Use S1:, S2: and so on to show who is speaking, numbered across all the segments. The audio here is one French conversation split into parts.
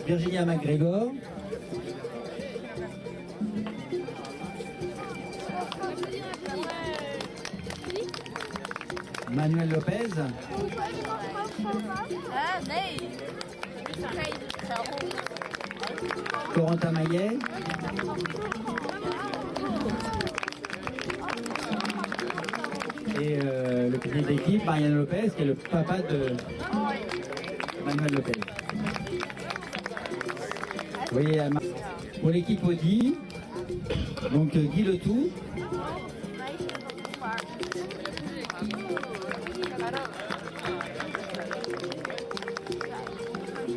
S1: Virginia McGregor. Manuel Lopez. Corentin Maillet. Et le petit d'équipe, Mariano Lopez, qui est le papa de Manuel Lopez. Vous voyez, pour l'équipe Audi, donc Guy Letou.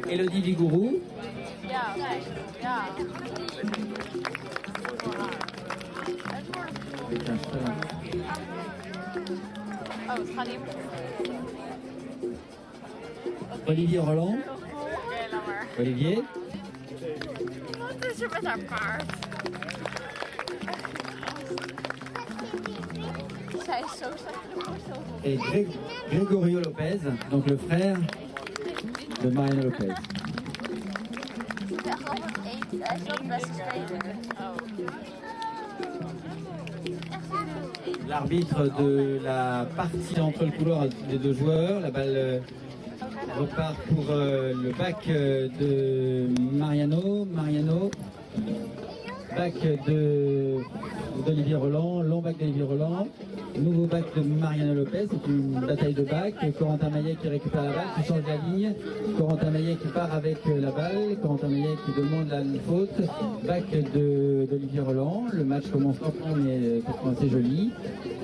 S1: Elodie Vigourou. Olivier Roland. Olivier.
S2: Wat is er met haar paard? Zij is zo slecht.
S1: Et Gregorio Lopez, donc le frère de Mariano Lopez.
S2: Hij is wel de beste speler.
S1: L'arbitre de la partie entre le couloir des deux joueurs, la balle repart pour le bac de Mariano, bac d'Olivier Roland, long bac d'Olivier Roland, nouveau bac de Mariano Lopez, c'est une bataille de bac, Corentin Maillet qui récupère la balle, qui change la ligne, Corentin Maillet qui part avec la balle, Corentin Maillet qui demande la faute, bac d'Olivier Roland, le match commence lentement mais assez joli.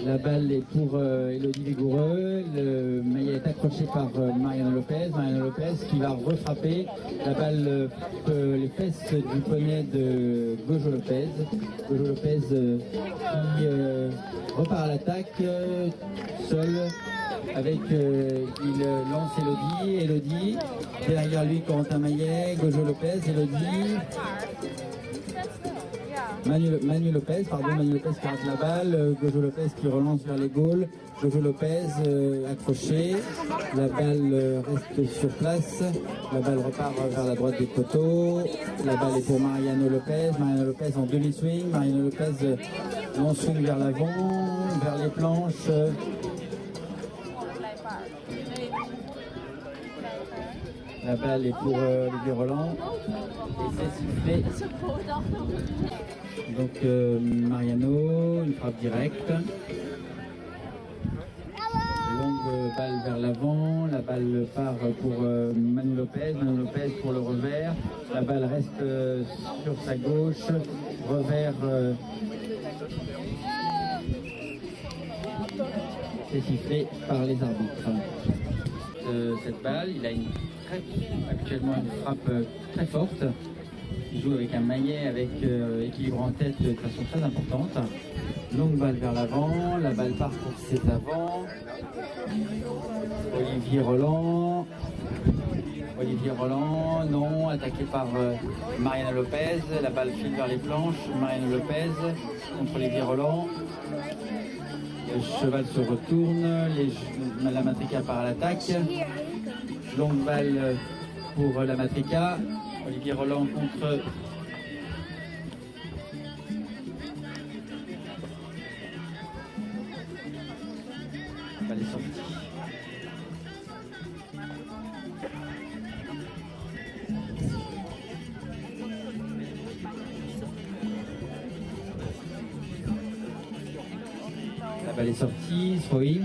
S1: La balle est pour Elodie Vigoureux, le maillet est accroché par Mariano Lopez qui va refrapper, la balle les fesses du poney de Gojo Lopez qui repart à l'attaque seul avec il lance Elodie, derrière lui Corentin Maillet, Gojo Lopez, Elodie. Manu Lopez qui rate la balle, Gojo Lopez qui relance vers les goals, Gojo Lopez accroché, la balle reste sur place, la balle repart vers la droite des poteaux, la balle est pour Mariano Lopez en demi-swing, Mariano Lopez en swing vers l'avant, vers les planches. La balle est pour Olivier Roland et c'est sifflé. Donc Mariano, une frappe directe. Longue balle vers l'avant, la balle part pour Manu Lopez pour le revers. La balle reste sur sa gauche, revers. C'est sifflé par les arbitres. Cette balle, il a actuellement une frappe très forte. Il joue avec un maillet avec équilibre en tête de façon très importante. Longue balle vers l'avant, la balle part pour ses avants. Olivier Roland, non, attaqué par Mariano Lopez. La balle file vers les planches. Mariano Lopez contre Olivier Roland. Le cheval se retourne, la Matrica part à l'attaque. Longue balle pour la Matrica. Olivier Roland contre la balle est sortie. La balle est sortie, throwing.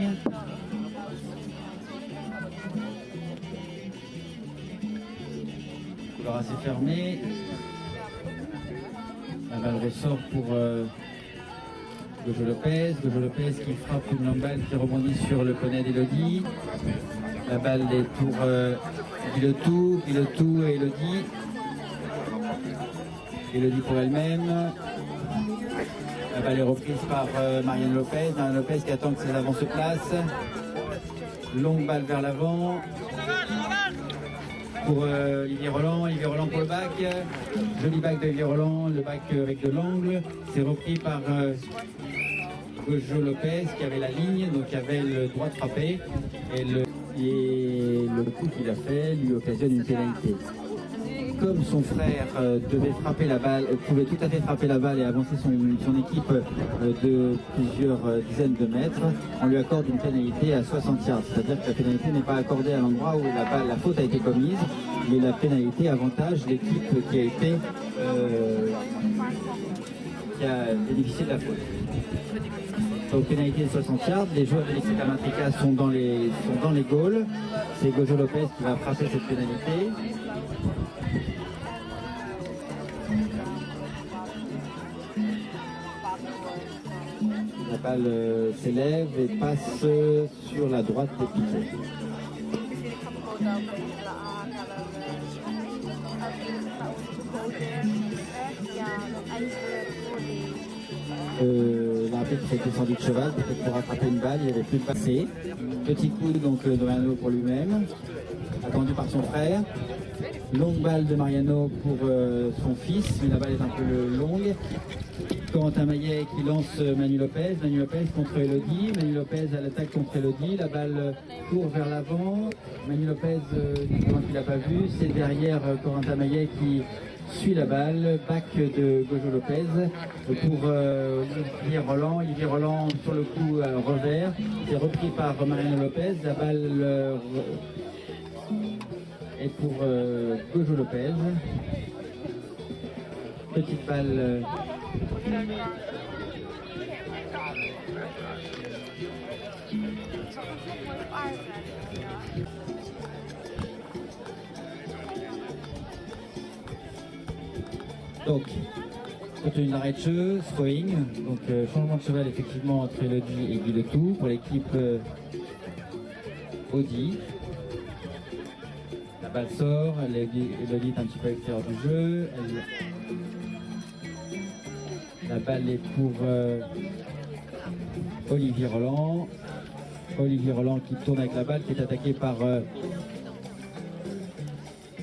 S1: Couloir assez fermé. La balle ressort pour Gojo Lopez qui frappe une longue balle qui rebondit sur le poney d'Elodie. La balle est pour Guilotou et Elodie. Elodie pour elle-même. La balle est reprise par Mariano Lopez qui attend que ses avants se placent. Longue balle vers l'avant. pour Olivier Roland pour le bac, joli bac d'Olivier Roland, le bac avec de l'angle, c'est repris par Gojo Lopez qui avait la ligne, donc qui avait le droit de frapper, et le coup qu'il a fait lui occasionne une pénalité. Comme son frère devait frapper la balle, pouvait tout à fait frapper la balle et avancer son équipe de plusieurs dizaines de mètres, on lui accorde une pénalité à 60 yards. C'est-à-dire que la pénalité n'est pas accordée à l'endroit où la faute a été commise, mais la pénalité avantage l'équipe qui a bénéficié de la faute. Donc pénalité de 60 yards, les joueurs de l'équipe Amatrica sont dans les goals. C'est Gojo Lopez qui va frapper cette pénalité. La balle s'élève et passe sur la droite des piquets. L'arbitre s'est descendu de cheval, peut-être pour rattraper une balle, il n'y avait plus de passé. Petit coup donc de Mariano pour lui-même, attendu par son frère. Longue balle de Mariano pour son fils, mais la balle est un peu longue. Corentin Maillet qui lance Manu Lopez contre Elodie, Manu Lopez à l'attaque contre Elodie, la balle court vers l'avant, Manu Lopez, qu'il n'a pas vu, c'est derrière Corentin Maillet qui suit la balle, back de Gojo Lopez pour Olivier Roland sur le coup revers, c'est repris par Mariano Lopez, la balle est pour Gojo Lopez, petite balle donc, continue d'arrêt de jeu, throwing, donc changement de cheval effectivement entre Elodie et Guy Letou pour l'équipe Audi. La balle sort, Elodie est un petit peu à l'extérieur du jeu. La balle est pour Olivier Roland. Olivier Roland qui tourne avec la balle, qui est attaqué par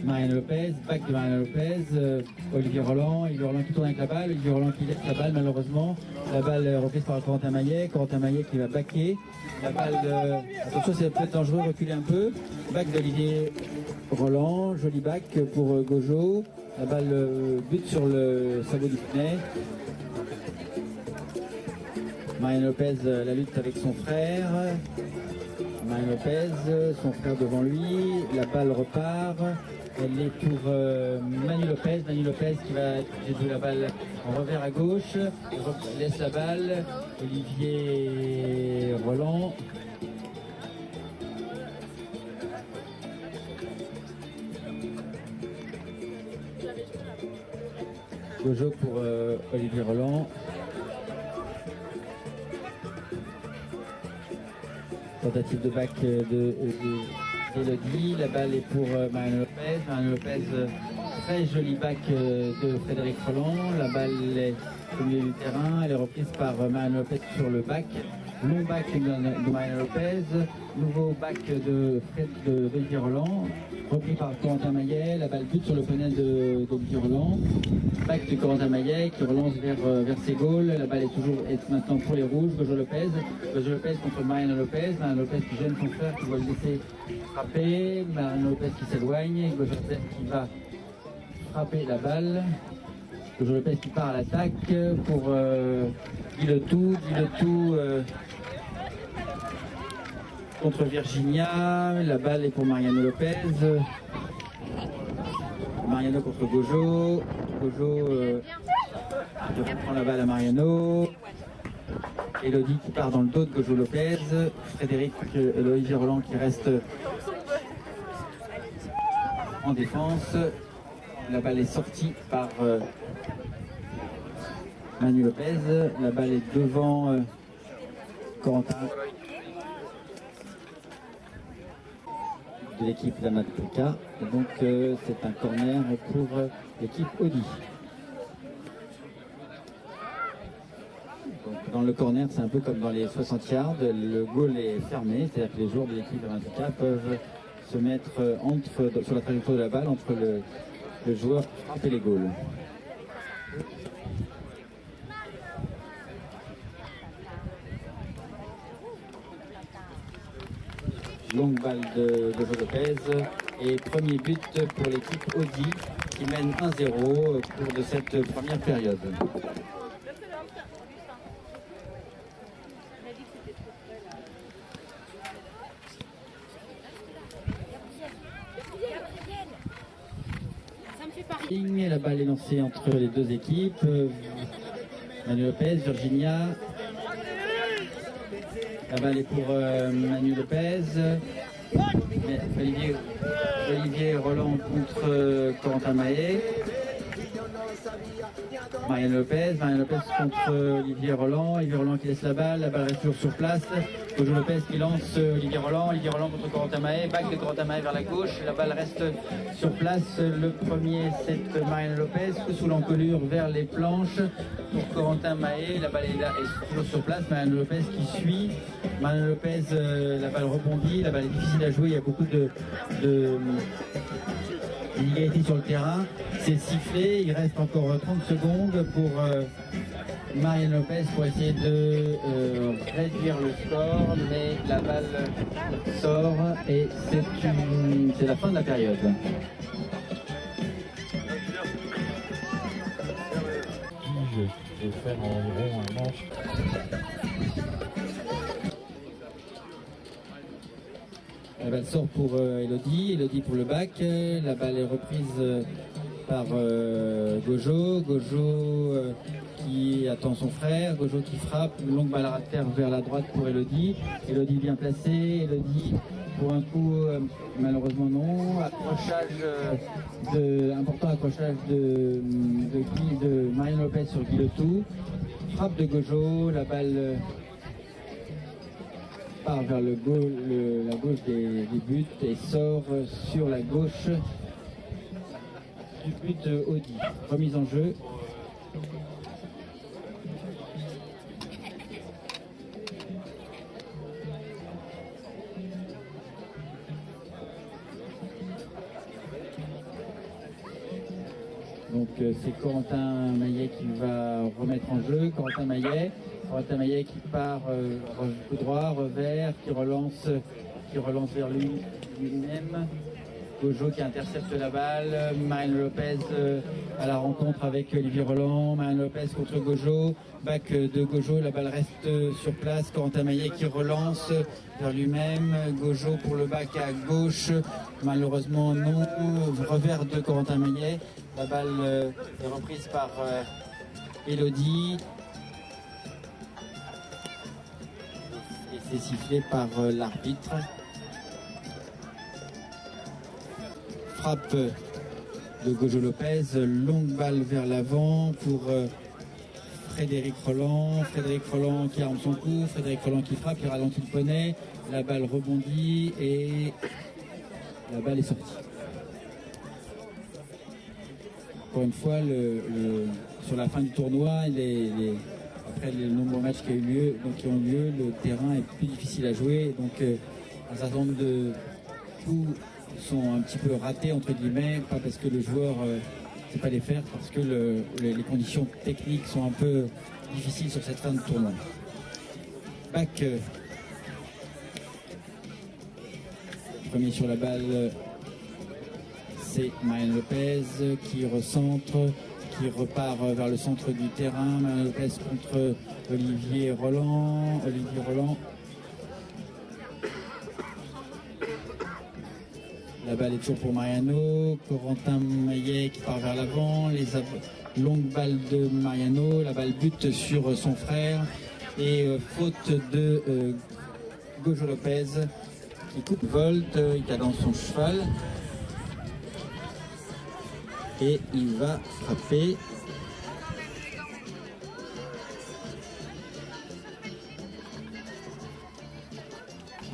S1: Mariano Lopez, back de Mariano Lopez, Olivier Roland qui tourne avec la balle, Olivier Roland qui laisse la balle malheureusement, la balle reprise par Corentin Maillet qui va backer, la balle attention c'est peut-être dangereux, reculer un peu, back d'Olivier Roland, joli back pour Gojo, la balle bute sur le sabot du pneu. Mariano Lopez la lutte avec son frère, Mariano Lopez, son frère devant lui, la balle repart, elle est pour Manu Lopez qui va jouer la balle en revers à gauche, laisse la balle, Olivier Roland. Gojo pour Olivier Roland. Tentative de back d'Elodie, la balle est pour Mariano Lopez, très joli back de Frédéric Roland, la balle est au milieu du terrain, elle est reprise par Mariano Lopez sur le back, long back de Mariano Lopez, nouveau back d'Olivier Roland, repris par Corentin Maillet, la balle bute sur le panel d'Olivier Roland, back de Corentin Maillet qui relance vers ses goals, la balle est maintenant pour les rouges, Gojo Lopez contre Mariano Lopez qui gêne son frère, qui va le laisser frapper, Mariano Lopez qui s'éloigne, Gojo Lopez qui va frapper la balle, Gojo Lopez qui part à l'attaque pour Guy Letou contre Virginia, la balle est pour Mariano Lopez, Mariano contre Gojo reprend la balle à Mariano, Elodie qui part dans le dos de Gojo Lopez, Frédéric Olivier Roland qui reste en défense, la balle est sortie par Manu Lopez, la balle est devant Corentin de l'équipe d'Amatrica, et donc c'est un corner pour l'équipe Audi. Donc, dans le corner, c'est un peu comme dans les 60 yards, le goal est fermé, c'est-à-dire que les joueurs de l'équipe d'Amatrica peuvent se mettre sur la trajectoire de la balle entre le joueur qui frappe et les goals. Longue balle de Gojo Lopez et premier but pour l'équipe Audi qui mène 1-0 au cours de cette première période. La balle est lancée entre les deux équipes. Manu Lopez, Virginia. La balle est pour Manu Lopez. Olivier Roland contre Corentin Mahé. Marianne Lopez contre Olivier Roland qui laisse la balle reste toujours sur place. Gojo Lopez qui lance Olivier Roland contre Corentin Mahé, back de Corentin Mahé vers la gauche, la balle reste sur place. Le premier c'est Marianne Lopez, sous l'encolure vers les planches pour Corentin Mahé, la balle est toujours sur place. Marianne Lopez qui suit, Marianne Lopez, la balle rebondit, la balle est difficile à jouer, il y a beaucoup d'inégalités sur le terrain. C'est sifflé, il reste encore 30 secondes pour Marianne Lopez pour essayer de réduire le score, mais la balle sort et c'est la fin de la période.
S3: Je vais faire environ un manche.
S1: La balle sort pour Elodie pour le bac. La balle est reprise par Gojo qui attend son frère, Gojo qui frappe, une longue balle à terre vers la droite pour Elodie bien placée, Elodie pour un coup malheureusement non, important accrochage de Marianne Lopez sur Guy Letou, frappe de Gojo, la balle part vers la gauche des buts et sort sur la gauche du but Audi. Remise en jeu. Donc c'est Corentin Mahé qui va remettre en jeu. Corentin Mahé qui part coup droit, revers, qui relance vers lui-même. Gojo qui intercepte la balle, Marianne Lopez à la rencontre avec Olivier Roland, Marianne Lopez contre Gojo, back de Gojo, la balle reste sur place, Corentin Mahé qui relance vers lui-même, Gojo pour le back à gauche, malheureusement non, revers de Corentin Mahé, la balle est reprise par Elodie et c'est sifflé par l'arbitre. Frappe de Gojo Lopez, longue balle vers l'avant pour Frédéric Roland qui arme son coup, Frédéric Roland qui frappe, il ralentit le poney, la balle rebondit et la balle est sortie. Encore une fois, sur la fin du tournoi, après les nombreux matchs qui ont eu lieu, le terrain est plus difficile à jouer, donc un certain nombre de coups sont un petit peu ratés entre guillemets, pas parce que le joueur ne sait pas les faire, parce que les conditions techniques sont un peu difficiles sur cette fin de tournoi. Back premier sur la balle, c'est Marianne Lopez qui recentre, qui repart vers le centre du terrain. Marianne Lopez contre Olivier Roland. La balle est toujours pour Mariano, Corentin Mahé qui part vers l'avant, longue balle de Mariano, la balle bute sur son frère et faute de Gojo Lopez qui coupe volte, il cadence son cheval et il va frapper.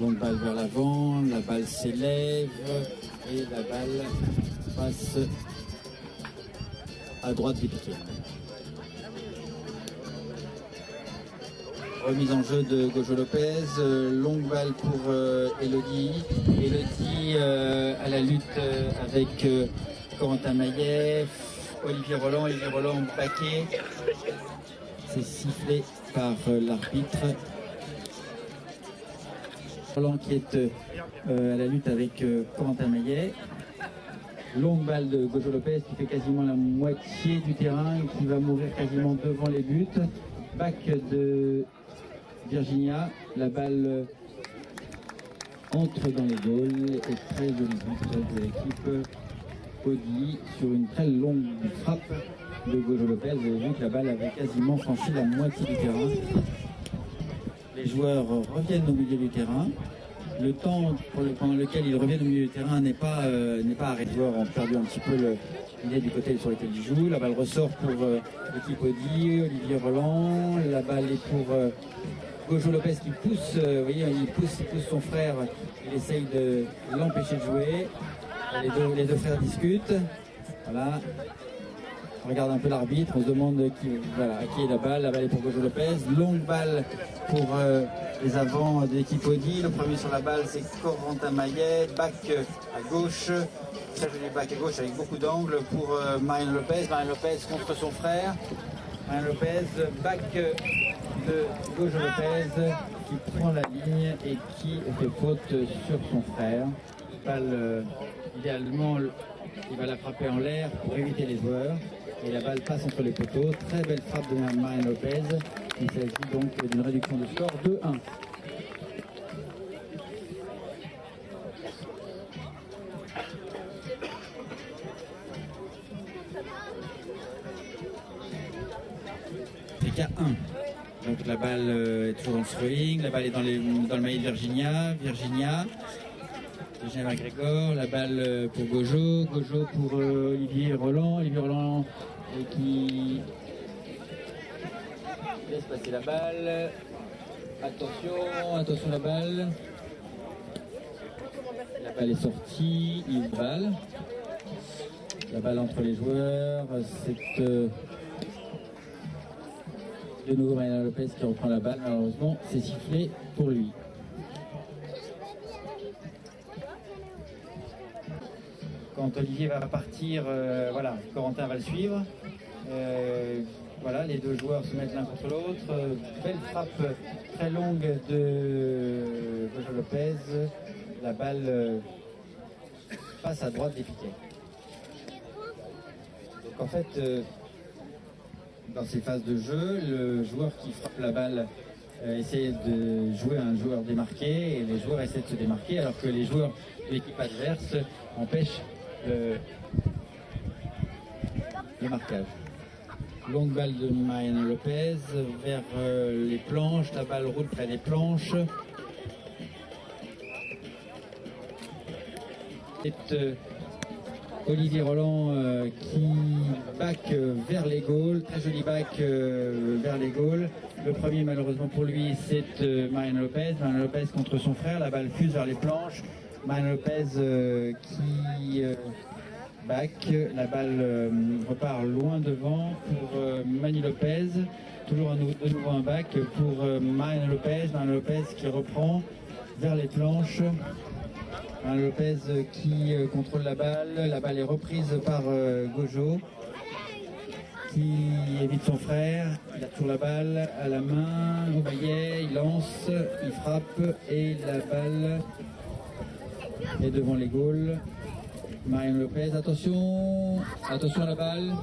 S1: Longue balle vers l'avant, la balle s'élève et la balle passe à droite des piquets. Remise en jeu de Gojo Lopez, longue balle pour Elodie. Elodie à la lutte avec Corentin Maillet, Olivier Roland baqué. C'est sifflé par l'arbitre. Roland qui est à la lutte avec Corentin Maillet. Longue balle de Gojo Lopez qui fait quasiment la moitié du terrain et qui va mourir quasiment devant les buts. Back de Virginia, la balle entre dans les goals et très joli but de l'équipe Audi sur une très longue frappe de Gojo Lopez. Vous avez vu que la balle avait quasiment franchi la moitié du terrain. Les joueurs reviennent au milieu du terrain. Le temps pendant lequel ils reviennent au milieu du terrain n'est pas arrêté. Les joueurs ont perdu un petit peu l'idée du côté sur lequel ils jouent. La balle ressort pour l'équipe Audi, Olivier Roland. La balle est pour Gojo Lopez qui pousse, vous voyez, il pousse son frère. Il essaye de l'empêcher de jouer. Les deux frères discutent. Voilà. On regarde un peu l'arbitre, on se demande à qui est la balle. La balle est pour Gojo Lopez. Longue balle pour les avants de l'équipe Audi. Le premier sur la balle, c'est Corentin Maillet. Back à gauche. Très joli back à gauche avec beaucoup d'angles pour Mariano Lopez. Mariano Lopez contre son frère. Mariano Lopez, back de Gojo Lopez qui prend la ligne et qui fait faute sur son frère. Balle, idéalement, il va la frapper en l'air pour éviter les joueurs. Et la balle passe entre les poteaux. Très belle frappe de Mariano Lopez. Il s'agit donc d'une réduction de score 2-1. C'est qu'à 1. Donc la balle est toujours dans le throwing. La balle est dans le maillet de Virginia. Virginia McGregor, la balle pour Gojo pour Olivier Roland qui laisse passer la balle. Attention la balle. La balle est sortie, la balle entre les joueurs, c'est de nouveau Mariano Lopez qui reprend la balle, malheureusement c'est sifflé pour lui. Quand Olivier va partir, voilà, Corentin va le suivre. Voilà, les deux joueurs se mettent l'un contre l'autre. Belle frappe très longue de Gojo Lopez. La balle passe à droite des piquets. Donc en fait, dans ces phases de jeu, le joueur qui frappe la balle essaie de jouer un joueur démarqué et les joueurs essaient de se démarquer alors que les joueurs de l'équipe adverse empêchent le marquage. Longue balle de Mariano Lopez vers les planches, la balle roule près des planches. C'est Olivier Roland qui back vers les goals, très joli back vers les goals. Le premier malheureusement pour lui c'est Mariano Lopez. Mariano Lopez contre son frère, la balle fuse vers les planches. Mariano Lopez qui back, la balle repart loin devant pour Mani Lopez. Toujours de nouveau un back pour Mariano Lopez. Mariano Lopez qui reprend vers les planches. Mariano Lopez qui contrôle la balle est reprise par Gojo qui évite son frère. Il a toujours la balle à la main, au maillet, il lance, il frappe et la balle est devant les goals. Mariano Lopez, attention à la balle.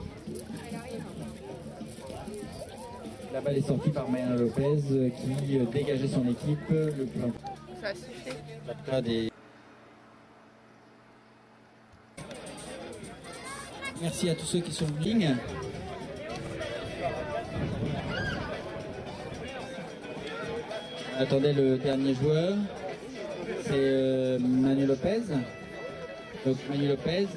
S1: La balle est sortie par Mariano Lopez qui dégageait son équipe. Le plan.
S2: Ça a sifflé.
S1: Merci à tous ceux qui sont en ligne. Attendez le dernier joueur. C'est Manu Lopez. Donc Manu Lopez.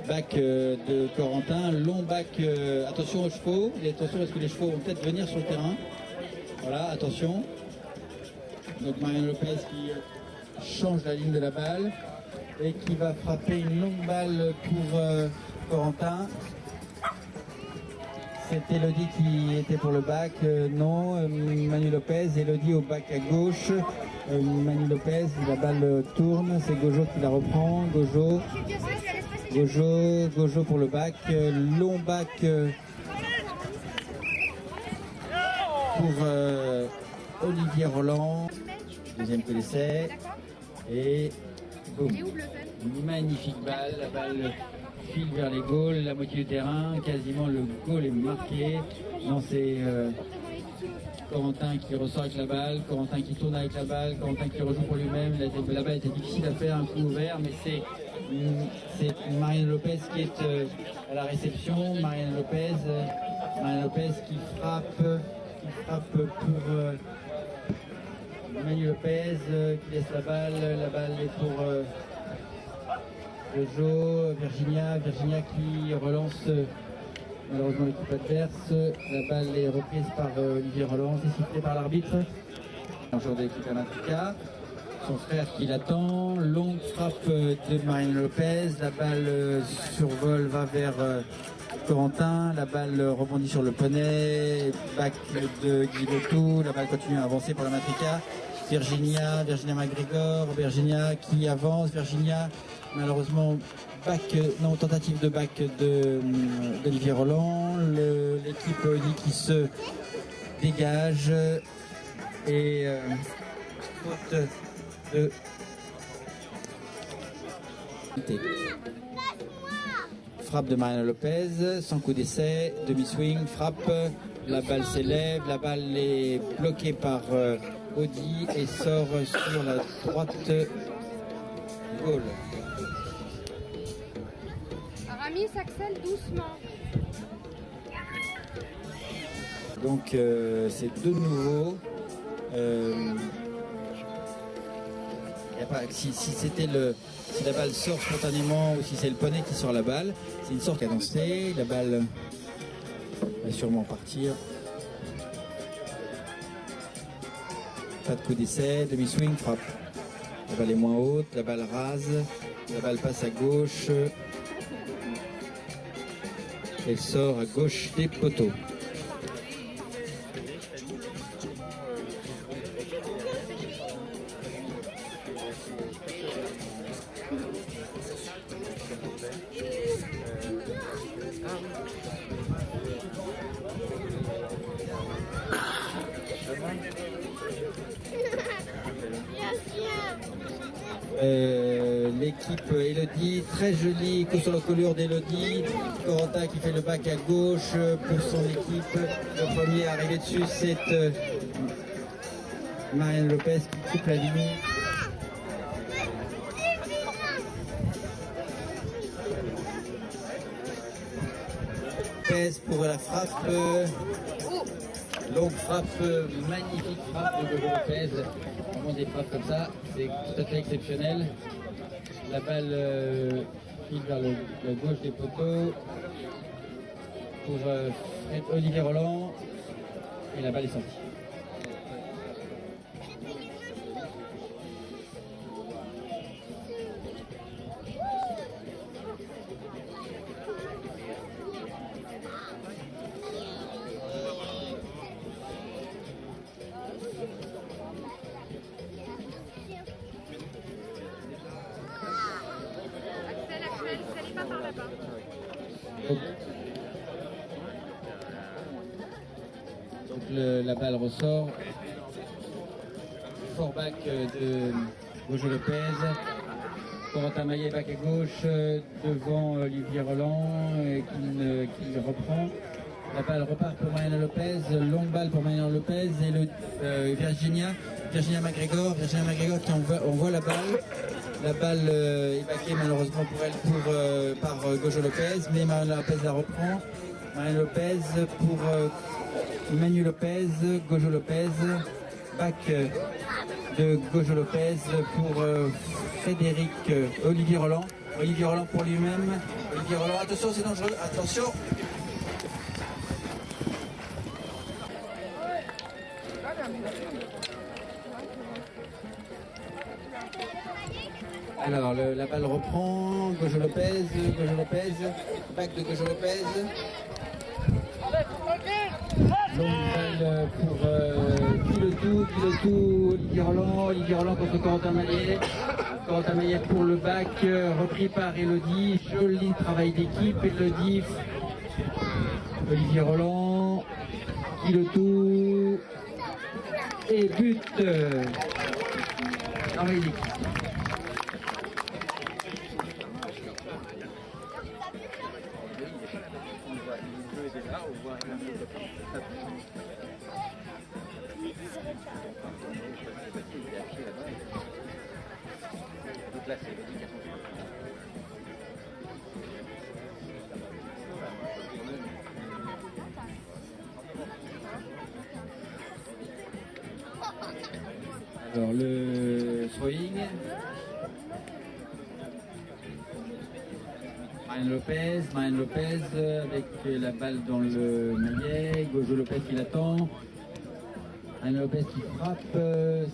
S1: Back de Corentin, long back, attention aux chevaux, attention parce que les chevaux vont peut-être venir sur le terrain. Voilà, attention. Donc Mariano Lopez qui change la ligne de la balle et qui va frapper une longue balle pour Corentin. C'est Elodie qui était pour le bac. Non, Manu Lopez. Elodie au bac à gauche. Manu Lopez, la balle tourne. C'est Gojo qui la reprend. Gojo pour le bac. Long bac pour Olivier Roland. Deuxième coup d'essai. Et boum. Magnifique balle. La balle file vers les goals, la moitié du terrain. Quasiment le goal est marqué. Non, c'est Corentin qui ressort avec la balle. Corentin qui tourne avec la balle. Corentin qui rejoue pour lui-même. La balle était difficile à faire, un coup ouvert, mais c'est Marianne Lopez qui est à la réception. Marianne Lopez qui frappe pour Manu Lopez qui laisse la balle est pour Jojo, Virginia qui relance malheureusement l'équipe adverse. La balle est reprise par Olivier Roland, c'est sifflé par l'arbitre. Un joueur de l'équipe Amatrica. Son frère qui l'attend. Longue frappe de Marianne Lopez. La balle survole, va vers Corentin. La balle rebondit sur le poney. Back de Guilotou. La balle continue à avancer pour la Matrica. Virginia McGregor. Virginia qui avance. Virginia, malheureusement, tentative de back d'Olivier Roland. L'équipe Oli qui se dégage. Et faute de frappe de Marianne Lopez, sans coup d'essai, demi-swing, frappe, la balle s'élève, la balle est bloquée par Audi et sort sur la droite goal.
S4: Aramis s'accèle doucement.
S1: Donc c'est de nouveau. Si la balle sort spontanément ou si c'est le poney qui sort la balle, c'est une sorte cadencée. La balle va sûrement partir. Pas de coup d'essai, demi-swing, frappe. La balle est moins haute, la balle rase, la balle passe à gauche. Elle sort à gauche des poteaux. L'équipe Elodie, très jolie coup sur la collure d'Elodie. Corentin qui fait le bac à gauche pour son équipe. Le premier arrivé dessus, c'est Marianne Lopez qui coupe la ligne. Lopez pour la frappe. Longue frappe, magnifique frappe de Lopez. Vraiment des frappes comme ça, c'est tout à fait exceptionnel. La balle file vers la gauche des poteaux pour Olivier Roland et la balle est sortie. Donc la balle ressort. Fort back de Gojo Lopez. Corentin Maillet back à gauche devant Olivier Roland qui reprend. La balle repart pour Marianne Lopez. Longue balle pour Marianne Lopez et Virginia McGregor qui envoie la balle. La balle est baquée malheureusement pour elle par Gojo Lopez, mais Marianne Lopez la reprend. Marianne Lopez pour Manu Lopez, Gojo Lopez, back de Gojo Lopez pour Olivier Roland. Olivier Roland pour lui-même. Olivier Roland, attention, c'est dangereux, attention. Alors la balle reprend, Gojo Lopez, back de Gojo Lopez. Longue balle pour Guy Le Tout, Olivier Roland contre Corentin Maillet. Corentin Maillet pour le bac, repris par Elodie. Joli travail d'équipe, Elodie. Olivier Roland, Guy Le Tout. Et but. Travail d'équipe. Alors le throwing, Marianne Lopez avec la balle dans le maillet, Gojo Lopez qui l'attend, Marianne Lopez qui frappe,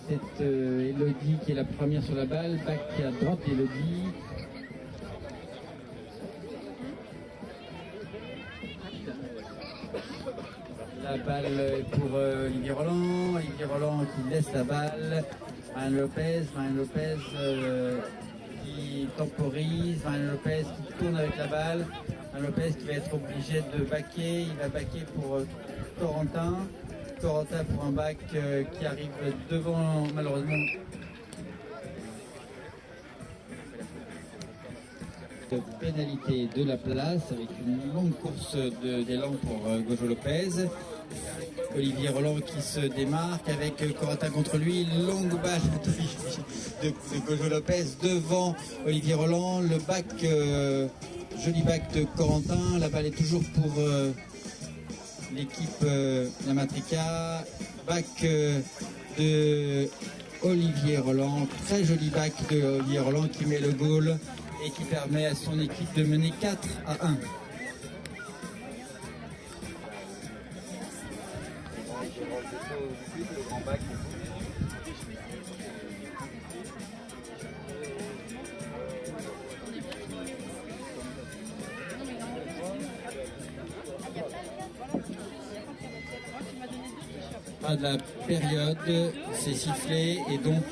S1: c'est Elodie qui est la première sur la balle, back à droite Elodie. La balle pour Olivier Roland qui laisse la balle, Marianne Lopez qui temporise, Marianne Lopez qui tourne avec la balle, Marianne Lopez qui va être obligé de backer, il va backer pour Corentin pour un back qui arrive devant malheureusement. De pénalité de la place avec une longue course d'élan pour Gojo Lopez. Olivier Roland qui se démarque avec Corentin contre lui, longue balle de Gojo Lopez devant Olivier Roland, le back, joli back de Corentin, la balle est toujours pour l'équipe La Matrica, back de Olivier Roland, très joli back de Olivier Roland qui met le goal et qui permet à son équipe de mener 4-1. Pas de la période, c'est sifflé et donc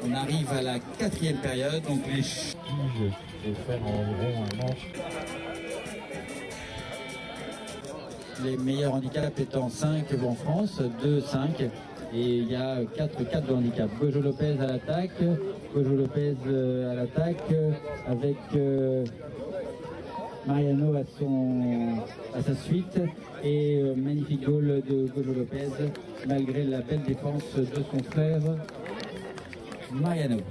S1: on arrive à la 4e période. Donc les
S3: de faire environ un manche.
S1: Les meilleurs handicaps étant 5 en France, 2-5. Et il y a 4 de handicap. Gojo Lopez à l'attaque, avec Mariano à sa suite. Et magnifique goal de Gojo Lopez, malgré la belle défense de son frère Mariano.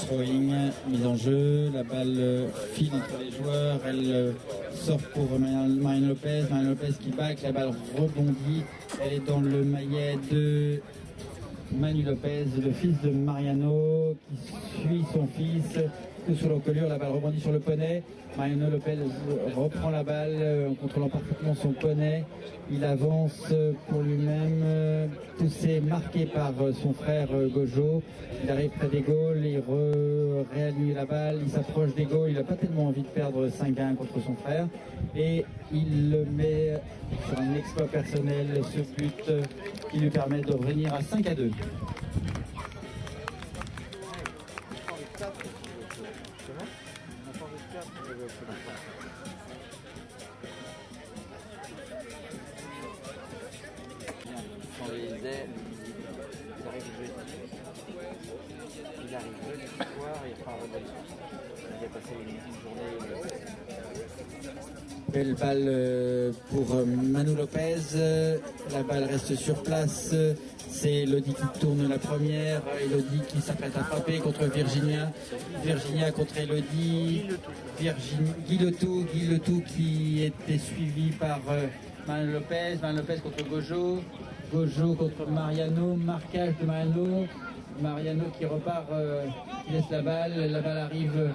S1: Throwing, mise en jeu, la balle file entre les joueurs, elle sort pour Marianne Lopez qui back, la balle rebondit, elle est dans le maillet de Manu Lopez, le fils de Mariano, qui suit son fils, que sur l'encolure, la balle rebondit sur le poney, Mariano Lopez reprend la balle en contrôlant parfaitement son poney, il avance pour lui-même, poussé, marqué par son frère Gojo, il arrive près des goals, il réaligne la balle, il s'approche des goals, il n'a pas tellement envie de perdre 5-1 contre son frère, et il le met sur un exploit personnel, ce but qui lui permet de revenir à 5-2.
S5: Il arrive jeudi soir et il a passé une journée.
S1: Belle balle pour Manu Lopez, la balle reste sur place, c'est Elodie qui tourne la première, Elodie qui s'apprête à frapper contre Virginia contre Elodie, Guy Le Tout qui était suivi par Manu Lopez contre Gojo contre Mariano, marquage de Mariano qui repart, qui laisse la balle arrive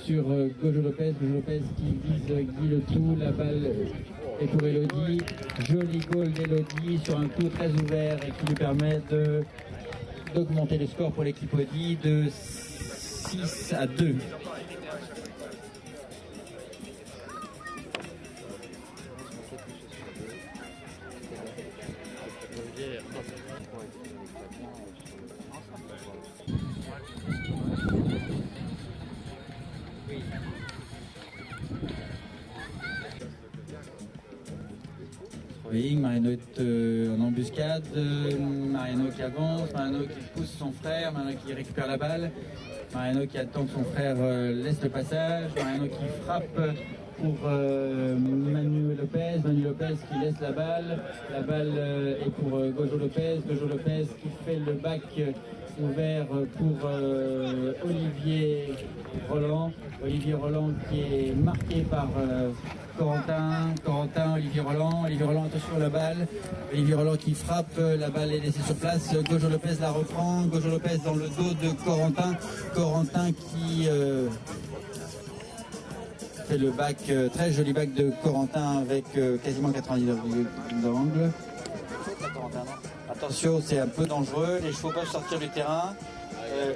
S1: sur Gojo Lopez qui vise Guy Le Tout, la balle Et pour Elodie, joli goal d'Elodie sur un coup très ouvert et qui lui permet d'augmenter le score pour l'équipe Audi de 6-2. Oui, Mariano est en embuscade, Mariano qui avance, Mariano qui pousse son frère, Mariano qui récupère la balle, Mariano qui attend que son frère laisse le passage, Mariano qui frappe pour Manu Lopez qui laisse la balle est pour Gojo Lopez qui fait le bac ouvert pour Olivier Roland qui est marqué par Corentin, Olivier Roland, attention à la balle, Olivier Roland qui frappe, la balle est laissée sur place, Gojo Lopez la reprend, Gojo Lopez dans le dos de Corentin qui fait le bac, très joli bac de Corentin avec quasiment 90 degrés d'angle. Attention, c'est un peu dangereux, les chevaux peuvent sortir du terrain.
S3: Il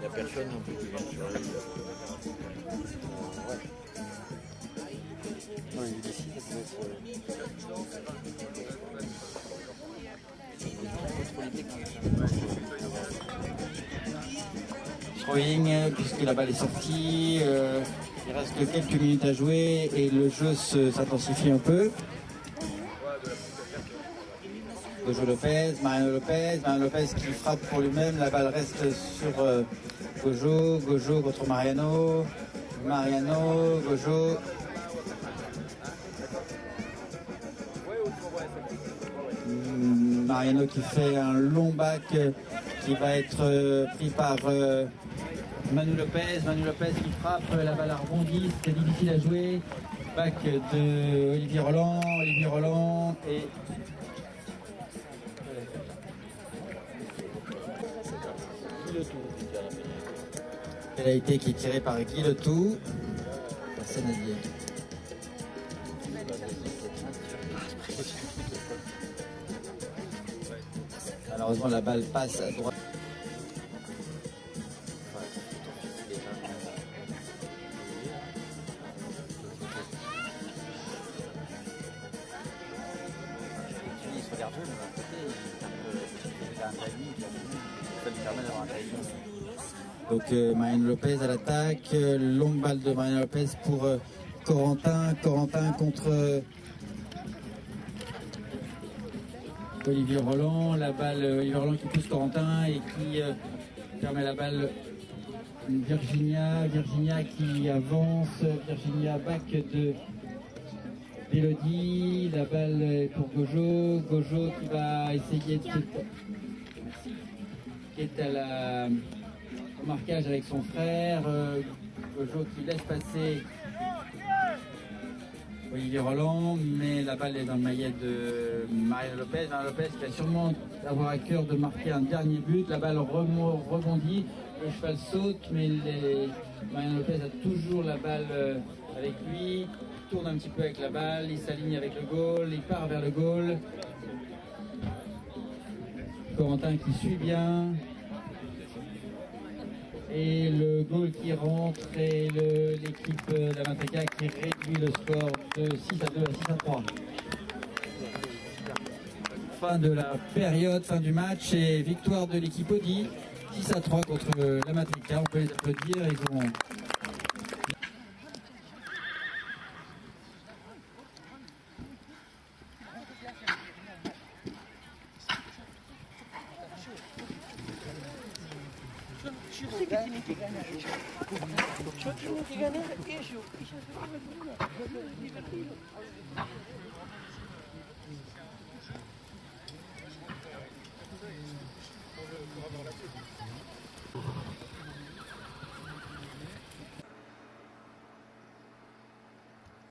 S3: n'y a personne non plus qui vient sur lui.
S5: Non, il est ici, ça peut être...
S1: Throwing, puisque la balle est sortie, il reste que quelques minutes à jouer et le jeu s'intensifie un peu. Gojo Lopez, Mariano Lopez qui frappe pour lui-même, la balle reste sur Gojo contre Mariano, Gojo. Mariano qui fait un long bac qui va être pris par Manu Lopez qui frappe, la balle a rebondi, c'était difficile à jouer. Bac de Olivier Roland et pénalité qui est tirée par Guy Letou. Personne à dire. Malheureusement la balle passe à droite.
S5: Il se regarde, mais d'un côté, il a un timing, ça lui permet d'avoir un timing.
S1: Donc Mariano Lopez à l'attaque, longue balle de Mariano Lopez pour Corentin contre Olivier Roland, la balle Olivier Roland qui pousse Corentin et qui permet la balle Virginia qui avance, Virginia back d'Elodie, la balle est pour Gojo qui va essayer de qui est au marquage avec son frère, Gojo qui laisse passer Olivier Roland, mais la balle est dans le maillet de Mariano Lopez qui va sûrement avoir à cœur de marquer un dernier but, la balle rebondit, le cheval saute, mais Mariano Lopez a toujours la balle avec lui, il tourne un petit peu avec la balle, il s'aligne avec le goal, il part vers le goal. Corentin qui suit bien. Et le goal qui rentre et l'équipe d'Amatrica qui réduit le score de 6-2 à 6-3. Fin de la période, fin du match et victoire de l'équipe Audi 6-3 contre l'Amatrica. On peut les applaudir, ils ont...